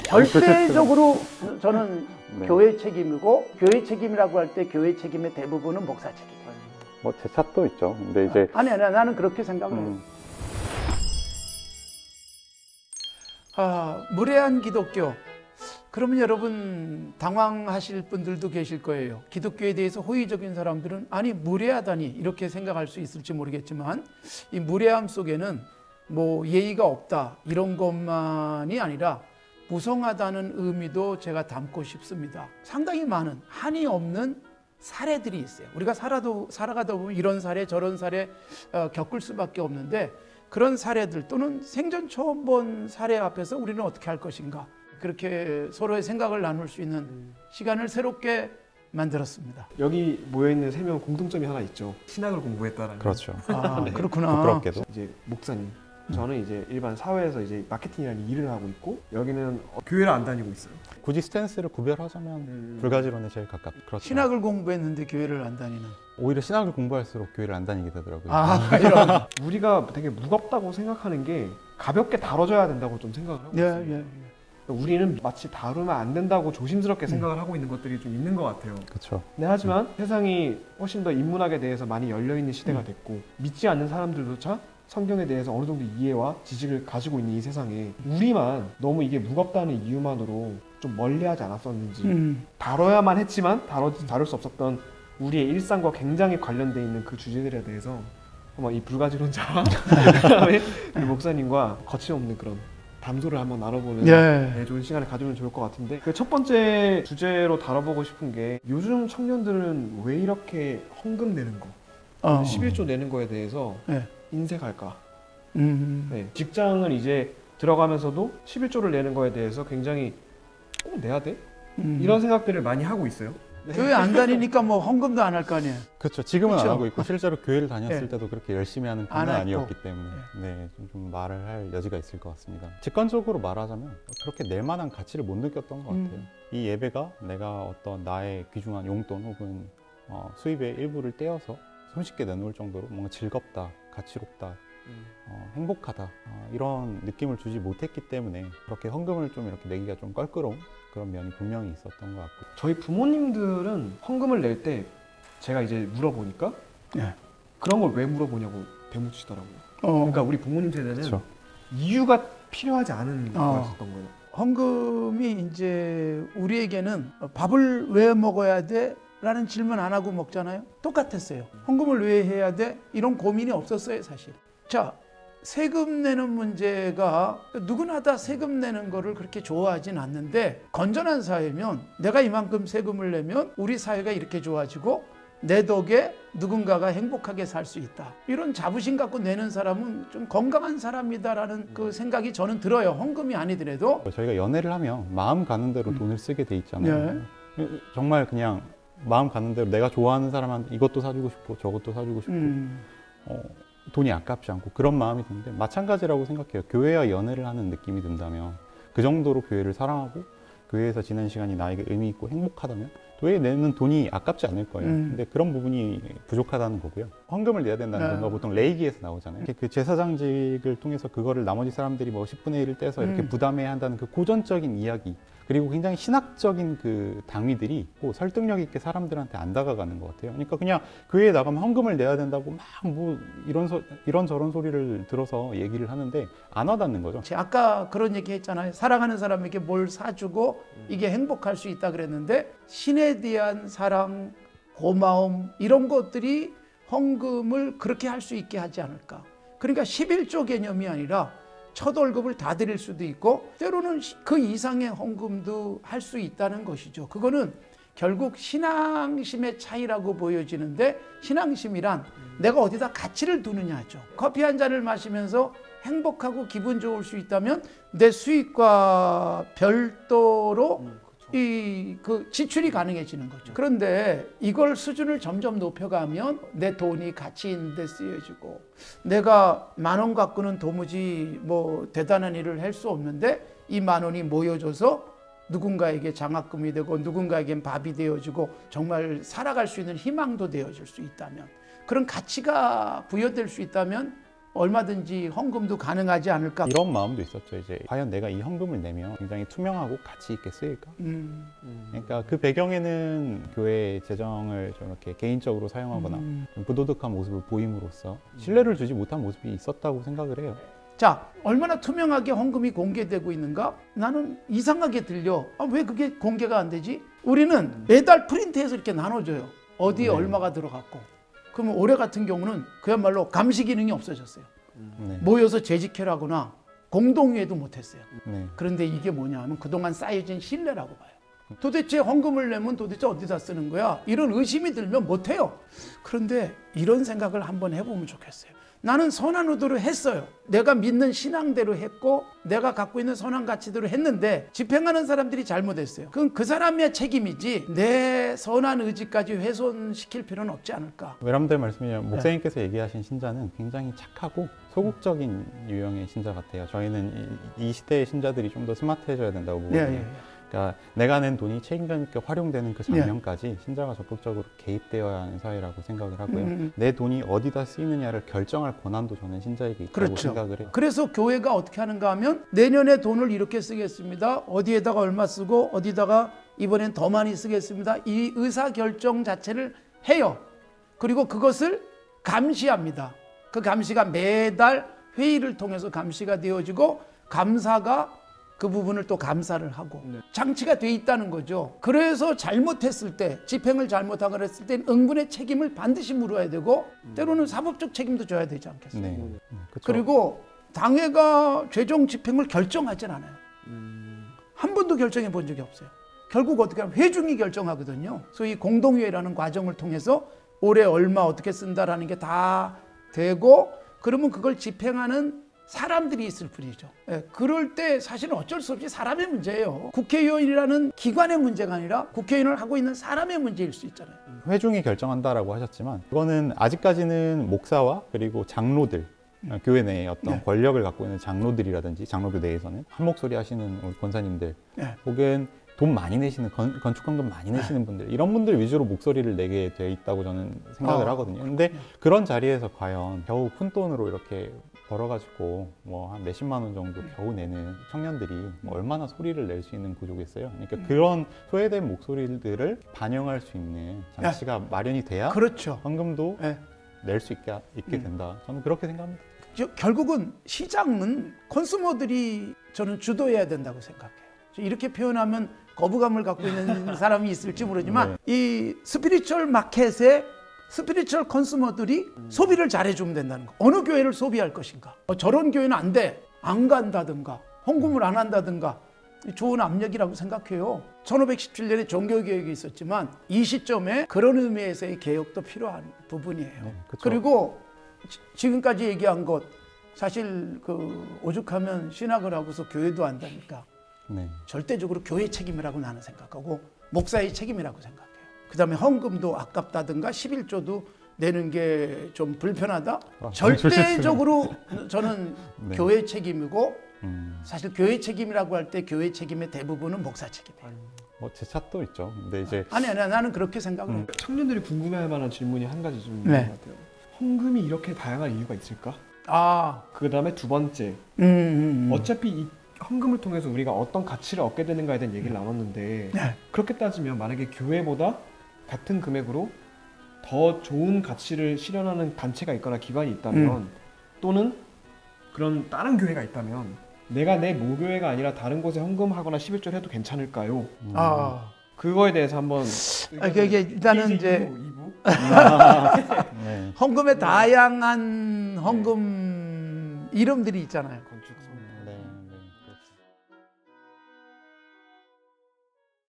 절대적으로 저는 네. 교회 책임이고, 교회 책임이라고 할 때 교회 책임의 대부분은 목사 책임이에요. 뭐 제 탓도 있죠. 근데 이제 아니, 나는 그렇게 생각을 해요. 무례한 기독교. 그러면 여러분 당황하실 분들도 계실 거예요. 기독교에 대해서 호의적인 사람들은 아니 무례하다니 이렇게 생각할 수 있을지 모르겠지만, 이 무례함 속에는 뭐 예의가 없다 이런 것만이 아니라 무성하다는 의미도 제가 담고 싶습니다. 상당히 많은 한이 없는 사례들이 있어요. 우리가 살아가다 보면 이런 사례 저런 사례 겪을 수밖에 없는데, 그런 사례들 또는 생전 처음 본 사례 앞에서 우리는 어떻게 할 것인가, 그렇게 서로의 생각을 나눌 수 있는 시간을 새롭게 만들었습니다. 여기 모여있는 3명 공통점이 하나 있죠. 신학을 공부했다라는. 그렇죠. 네. 그렇구나. 부끄럽게도. 이제 목사님, 저는 이제 일반 사회에서 이제 마케팅이라는 일을 하고 있고, 여기는 교회를 안 다니고 있어요. 굳이 스탠스를 구별하자면 불가지론에 제일 가깝죠. 그렇죠. 신학을 공부했는데 교회를 안 다니는. 오히려 신학을 공부할수록 교회를 안 다니게 되더라고요. 이런. 우리가 되게 무겁다고 생각하는 게 가볍게 다뤄져야 된다고 좀 생각을 하고 있어요. 예. 우리는 마치 다루면 안 된다고 조심스럽게 생각을 하고 있는 것들이 좀 있는 것 같아요. 그렇죠. 네, 하지만 세상이 훨씬 더 인문학에 대해서 많이 열려있는 시대가 됐고, 믿지 않는 사람들조차 성경에 대해서 어느 정도 이해와 지식을 가지고 있는 이 세상에 우리만 너무 이게 무겁다는 이유만으로 좀 멀리하지 않았었는지, 다뤄야만 했지만 다룰 수 없었던 우리의 일상과 굉장히 관련돼 있는 그 주제들에 대해서 한번 이 불가지론자와 그다음에 우리 목사님과 거침없는 그런 담소를 한번 나눠보는 네, 좋은 시간을 가지면 좋을 것 같은데, 그 첫 번째 주제로 다뤄보고 싶은 게 요즘 청년들은 왜 이렇게 헌금 내는 거, 11조 내는 거에 대해서 인색할까? 네, 직장을 이제 들어가면서도 11조를 내는 거에 대해서 굉장히 꼭 내야 돼? 이런 생각들을 많이 하고 있어요. 교회 안 다니니까 뭐 헌금도 안 할 거 아니에요. 그렇죠. 지금은 그렇죠? 안 하고 있고 실제로 교회를 다녔을 때도 그렇게 열심히 하는 편은 안 했고. 아니었기 때문에 좀 말을 할 여지가 있을 것 같습니다. 직관적으로 말하자면 그렇게 낼 만한 가치를 못 느꼈던 것 같아요. 이 예배가 내가 어떤 나의 귀중한 용돈 혹은 수입의 일부를 떼어서 손쉽게 내놓을 정도로 뭔가 즐겁다, 가치롭다, 행복하다 이런 느낌을 주지 못했기 때문에 그렇게 헌금을 좀 이렇게 내기가 좀 껄끄러운 그런 면이 분명히 있었던 것 같고, 저희 부모님들은 헌금을 낼 때 제가 이제 물어보니까 그런 걸 왜 물어보냐고 대묻히더라고요. 그러니까 우리 부모님 세대는 그렇죠. 이유가 필요하지 않은 거였던 거예요. 헌금이 이제 우리에게는 밥을 왜 먹어야 돼? 라는 질문 안 하고 먹잖아요. 똑같았어요. 헌금을 왜 해야 돼? 이런 고민이 없었어요, 사실. 자, 세금 내는 문제가 누구나 다 세금 내는 거를 그렇게 좋아하진 않는데, 건전한 사회면 내가 이만큼 세금을 내면 우리 사회가 이렇게 좋아지고 내 덕에 누군가가 행복하게 살 수 있다, 이런 자부심 갖고 내는 사람은 좀 건강한 사람이다라는 그 생각이 저는 들어요. 헌금이 아니더라도. 저희가 연애를 하면 마음 가는 대로 돈을 쓰게 돼 있잖아요. 정말 그냥 마음 가는 대로 내가 좋아하는 사람한테 이것도 사주고 싶고 저것도 사주고 싶고 돈이 아깝지 않고 그런 마음이 드는데, 마찬가지라고 생각해요. 교회와 연애를 하는 느낌이 든다면, 그 정도로 교회를 사랑하고 교회에서 지낸 시간이 나에게 의미 있고 행복하다면 교회에 내는 돈이 아깝지 않을 거예요. 근데 그런 부분이 부족하다는 거고요. 헌금을 내야 된다는 건가 보통 레이기에서 나오잖아요. 그 제사장직을 통해서 그거를 나머지 사람들이 뭐 10분의 1을 떼서 이렇게 부담해야 한다는 그 고전적인 이야기, 그리고 굉장히 신학적인 그 당위들이 있고 설득력 있게 사람들한테 안 다가가는 것 같아요. 그러니까 그냥 교회에 나가면 헌금을 내야 된다고 막 뭐 이런 저런 소리를 들어서 얘기를 하는데 안 와닿는 거죠. 아까 그런 얘기 했잖아요. 사랑하는 사람에게 뭘 사주고 이게 행복할 수 있다 그랬는데, 신에 대한 사랑, 고마움 이런 것들이 헌금을 그렇게 할 수 있게 하지 않을까. 그러니까 11조 개념이 아니라 첫 월급을 다 드릴 수도 있고 때로는 그 이상의 헌금도 할 수 있다는 것이죠. 그거는 결국 신앙심의 차이라고 보여지는데, 신앙심이란 내가 어디다 가치를 두느냐죠. 커피 한 잔을 마시면서 행복하고 기분 좋을 수 있다면 내 수익과 별도로 그 지출이 가능해지는 거죠. 그런데 이걸 수준을 점점 높여가면 내 돈이 가치 있는 데 쓰여지고, 내가 10,000원 갖고는 도무지 뭐 대단한 일을 할 수 없는데 이 10,000원이 모여져서 누군가에게 장학금이 되고 누군가에겐 밥이 되어지고 정말 살아갈 수 있는 희망도 되어질 수 있다면, 그런 가치가 부여될 수 있다면 얼마든지 헌금도 가능하지 않을까. 이런 마음도 있었죠. 이제 과연 내가 이 헌금을 내면 굉장히 투명하고 가치 있게 쓰일까? 그러니까 그 배경에는 교회 재정을 저렇게 개인적으로 사용하거나 좀 부도덕한 모습을 보임으로써 신뢰를 주지 못한 모습이 있었다고 생각을 해요. 자, 얼마나 투명하게 헌금이 공개되고 있는가? 나는 이상하게 들려. 왜 그게 공개가 안 되지? 우리는 매달 프린트해서 이렇게 나눠줘요. 어디에 얼마가 들어갔고. 그러면 올해 같은 경우는 그야말로 감시 기능이 없어졌어요. 네. 모여서 재직회라거나 공동회의도 못했어요. 네. 그런데 이게 뭐냐 하면 그동안 쌓여진 신뢰라고 봐요. 도대체 헌금을 내면 도대체 어디다 쓰는 거야? 이런 의심이 들면 못해요. 그런데 이런 생각을 한번 해보면 좋겠어요. 나는 선한 의도로 했어요. 내가 믿는 신앙대로 했고 내가 갖고 있는 선한 가치대로 했는데 집행하는 사람들이 잘못했어요. 그건 그 사람의 책임이지 내 선한 의지까지 훼손시킬 필요는 없지 않을까. 외람될 말씀이면 목사님께서 얘기하신 신자는 굉장히 착하고 소극적인 유형의 신자 같아요. 저희는 이 시대의 신자들이 좀 더 스마트해져야 된다고 보거든요. 그러니까 내가 낸 돈이 책임감 있게 활용되는 그 장면까지 신자가 적극적으로 개입되어야 하는 사회라고 생각을 하고요. 내 돈이 어디다 쓰이느냐를 결정할 권한도 저는 신자에게 있다고 생각을 해요. 그래서 교회가 어떻게 하는가 하면 내년에 돈을 이렇게 쓰겠습니다. 어디에다가 얼마 쓰고 어디다가 이번엔 더 많이 쓰겠습니다. 이 의사결정 자체를 해요. 그리고 그것을 감시합니다. 그 감시가 매달 회의를 통해서 감시가 되어지고 감사가 그 부분을 또 감사를 하고 장치가 돼 있다는 거죠. 그래서 잘못했을 때, 집행을 잘못하거나 했을 때 응분의 책임을 반드시 물어야 되고 때로는 사법적 책임도 져야 되지 않겠어요? 네. 그리고 당회가 최종 집행을 결정하진 않아요. 한 번도 결정해 본 적이 없어요. 결국 어떻게 하면 회중이 결정하거든요. 소위 공동회의라는 과정을 통해서 올해 얼마 어떻게 쓴다라는 게 다 되고 그러면 그걸 집행하는 사람들이 있을 뿐이죠. 그럴 때 사실은 어쩔 수 없이 사람의 문제예요. 국회의원이라는 기관의 문제가 아니라 국회의원을 하고 있는 사람의 문제일 수 있잖아요. 회중이 결정한다라고 하셨지만 그거는 아직까지는 목사와 그리고 장로들 교회 내에 어떤 권력을 갖고 있는 장로들이라든지 장로교 내에서는 한 목소리 하시는 우리 권사님들 혹은 돈 많이 내시는 건축헌금 많이 내시는 분들 이런 분들 위주로 목소리를 내게 돼 있다고 저는 생각을 하거든요. 근데 그런 자리에서 과연 겨우 푼돈으로 이렇게 벌어가지고 뭐 한 몇십만 원 정도 겨우 내는 청년들이 뭐 얼마나 소리를 낼 수 있는 구조겠어요. 그러니까 그런 소외된 목소리들을 반영할 수 있는 장치가 마련이 돼야 그렇죠. 헌금도 낼 수 있게 된다. 저는 그렇게 생각합니다. 결국은 시장은 컨슈머들이 저는 주도해야 된다고 생각해요. 이렇게 표현하면 거부감을 갖고 있는 사람이 있을지 모르지만 이 스피리추얼 마켓에 스피리추얼 컨슈머들이 소비를 잘해주면 된다는 거. 어느 교회를 소비할 것인가. 저런 교회는 안 돼. 안 간다든가 헌금을 안 한다든가 좋은 압력이라고 생각해요. 1517년에 종교개혁이 있었지만 이 시점에 그런 의미에서의 개혁도 필요한 부분이에요. 그리고 지금까지 얘기한 것 사실 그 오죽하면 신학을 하고서 교회도 한다니까 절대적으로 교회 책임이라고 나는 생각하고 목사의 책임이라고 생각해요. 그 다음에 헌금도 아깝다든가 11조도 내는 게 좀 불편하다? 절대적으로 저는 교회 책임이고 사실 교회 책임이라고 할 때 교회 책임의 대부분은 목사 책임이에요. 뭐 제 탓도 있죠. 근데 이제 아니 나는 그렇게 생각을 해요. 청년들이 궁금해할 만한 질문이 한 가지 좀 있는 것 같아요. 헌금이 이렇게 다양한 이유가 있을까? 그 다음에 두 번째 어차피 이 헌금을 통해서 우리가 어떤 가치를 얻게 되는가에 대한 얘기를 나눴는데 그렇게 따지면 만약에 교회보다 같은 금액으로 더 좋은 가치를 실현하는 단체가 있거나 기관이 있다면 또는 그런 다른 교회가 있다면 내가 내 모교회가 아니라 다른 곳에 헌금하거나 11조를 해도 괜찮을까요? 그거에 대해서 한번 이게 일단은 이제 2부? 헌금의 다양한 헌금 이름들이 있잖아요.